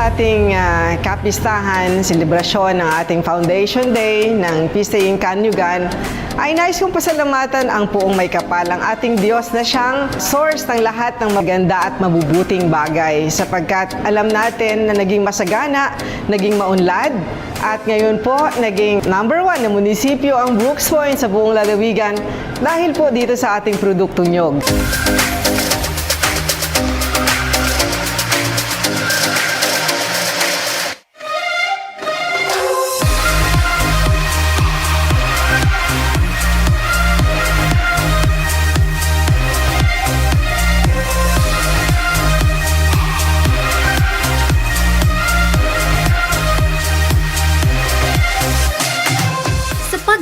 sa ating kapistahan, selebrasyon ng ating Foundation Day ng PCA Kanyugan, ay nais kong pasalamatan ang Poong May Kapal, ang ating Diyos na siyang source ng lahat ng maganda at mabubuting bagay, sapagkat alam natin na naging masagana, naging maunlad, at ngayon po naging number 1 na munisipyo ang Brooks Point sa buong lalawigan dahil po dito sa ating produktong nyog.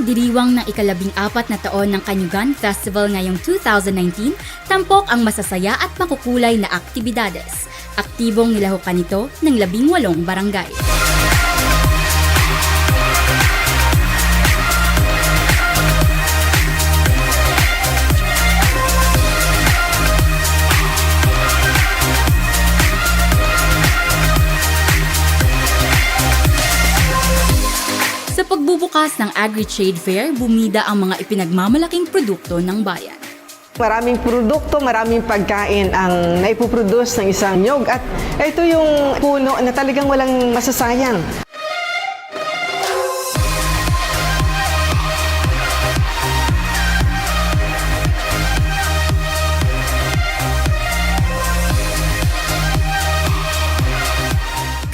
Diriwang ng ika-14 na taon ng Kanyugan Festival ngayong 2019, tampok ang masasaya at makukulay na aktibidades. Aktibong nilahukan ito ng 18 barangay. Sa pagbubukas ng Agri-Trade Fair, bumida ang mga ipinagmamalaking produkto ng bayan. Maraming produkto, maraming pagkain ang naipoproduce ng isang nyog at ito yung puno na talagang walang masasayang.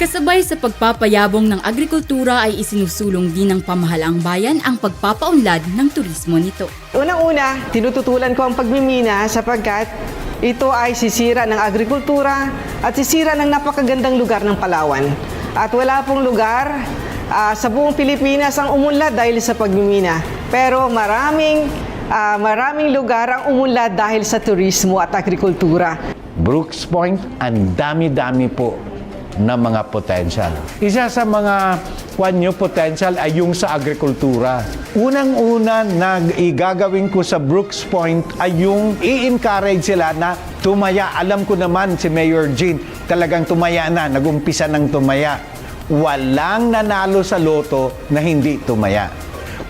Kasabay sa pagpapayabong ng agrikultura ay isinusulong din ng pamahalaang bayan ang pagpapaunlad ng turismo nito. Unang-una, tinututulan ko ang pagmimina sapagkat ito ay sisira ng agrikultura at sisira ng napakagandang lugar ng Palawan. At wala pong lugar sa buong Pilipinas ang umunlad dahil sa pagmimina. Pero maraming lugar ang umunlad dahil sa turismo at agrikultura. Brooks Point, ang dami-dami po na mga potential. Isa sa mga potential ay yung sa agrikultura. Unang-una na igagawin ko sa Brooks Point ay yung i-encourage sila na tumaya. Alam ko naman si Mayor Jean talagang tumaya na, nagumpisa ng tumaya. Walang nanalo sa loto na hindi tumaya.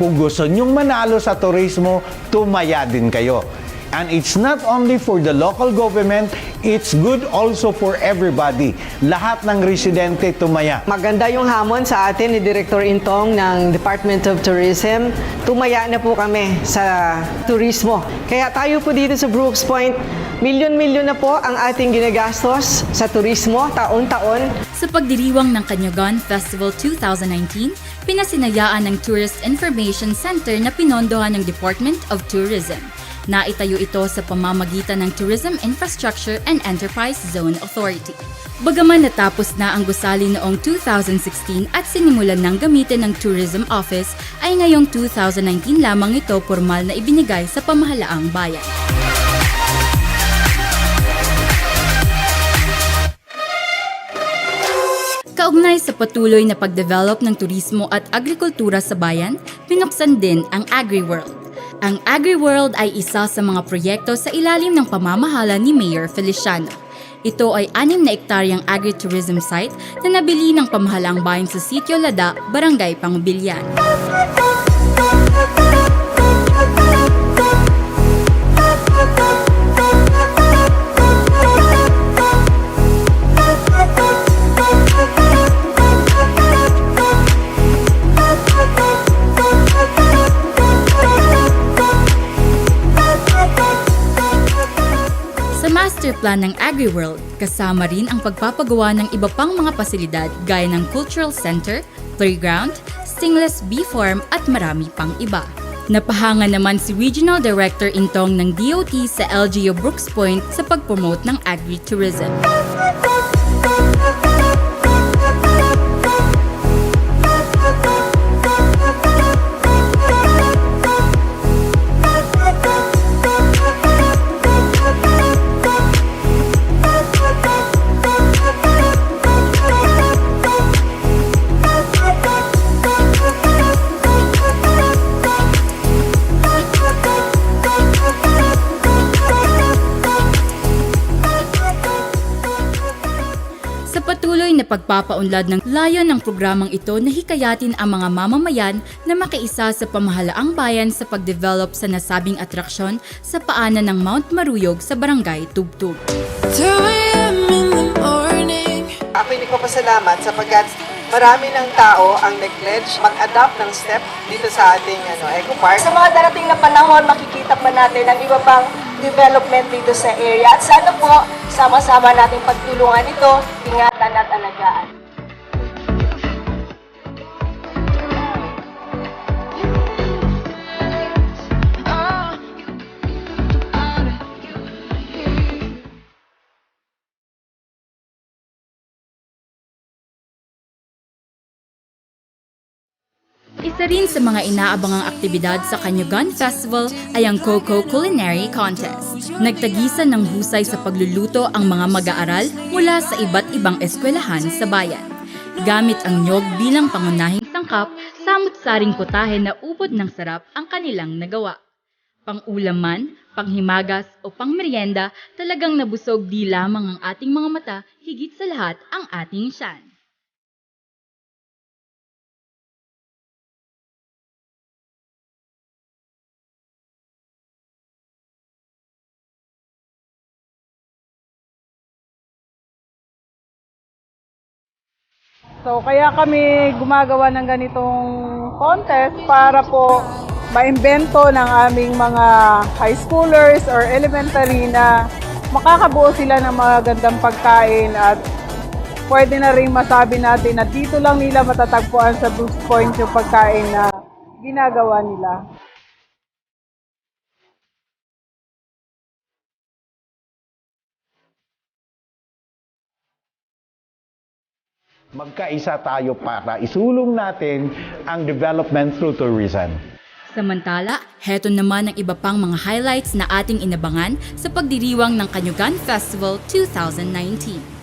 Kung gusto nyong manalo sa turismo, tumaya din kayo. And it's not only for the local government, it's good also for everybody. Lahat ng residente tumaya. Maganda yung hamon sa atin ni Director Intong ng Department of Tourism. Tumaya na po kami sa turismo. Kaya tayo po dito sa Brooks Point, milyon-milyon na po ang ating ginagastos sa turismo taon-taon. Sa pagdiriwang ng Kanyugan Festival 2019, pinasinayaan ng Tourist Information Center na pinondohan ng Department of Tourism. Naitayo ito sa pamamagitan ng Tourism Infrastructure and Enterprise Zone Authority. Bagaman natapos na ang gusali noong 2016 at sinimulan ng gamitin ng Tourism Office, ay ngayong 2019 lamang ito formal na ibinigay sa pamahalaang bayan. Kaugnay sa patuloy na pagdevelop ng turismo at agrikultura sa bayan, pinuksan din ang AgriWorld. Ang AgriWorld ay isa sa mga proyekto sa ilalim ng pamamahala ni Mayor Feliciano. Ito ay 6 na ektaryang agritourism site na nabili ng pamahalaang bayan sa Sitio Lada, Barangay Pangubilyan. Master plan ng AgriWorld, kasama rin ang pagpapagawa ng iba pang mga pasilidad gaya ng Cultural Center, Playground, Stingless Bee Farm at marami pang iba. Napahanga naman si Regional Director Intong ng DOT sa LGU Brooks Point sa pag-promote ng agri-tourism. Patuloy na pagpapaunlad ng layon ng programang ito na hikayatin ang mga mamamayan na makiisa sa pamahalaang bayan sa pagdevelop sa nasabing atraksyon sa paanan ng Mount Maruyog sa Barangay Tubtub. 2 a.m. in the morning. Ako'y nagpapasalamat sapagkat marami ng tao ang nag-pledge mag-adopt ng step dito sa ating Eco Park. Sa mga darating na panahon, makikita pa natin ang iba pang development dito sa area. At sana po, sama-sama nating pagtulungan ito, ingatan at alagaan. Isa rin sa mga inaabangang aktibidad sa Kanyugan Festival ay ang Coco Culinary Contest. Nagtagisan ng husay sa pagluluto ang mga mag-aaral mula sa iba't ibang eskwelahan sa bayan. Gamit ang nyog bilang pangunahing sangkap, samut-saring putahe na ubod ng sarap ang kanilang nagawa. Pang-ulam man, panghimagas o pangmeryenda, talagang nabusog di lamang ang ating mga mata, higit sa lahat ang ating tiyan. So, kaya kami gumagawa ng ganitong contest para po maimbento ng aming mga high schoolers or elementary na makakabuo sila ng mga gandang pagkain at pwede na rin masabi natin na dito lang nila matatagpuan sa Boost Point yung pagkain na ginagawa nila. Magkaisa tayo para isulong natin ang development through tourism. Samantala, heto naman ang iba pang mga highlights na ating inabangan sa pagdiriwang ng Kanyugan Festival 2019.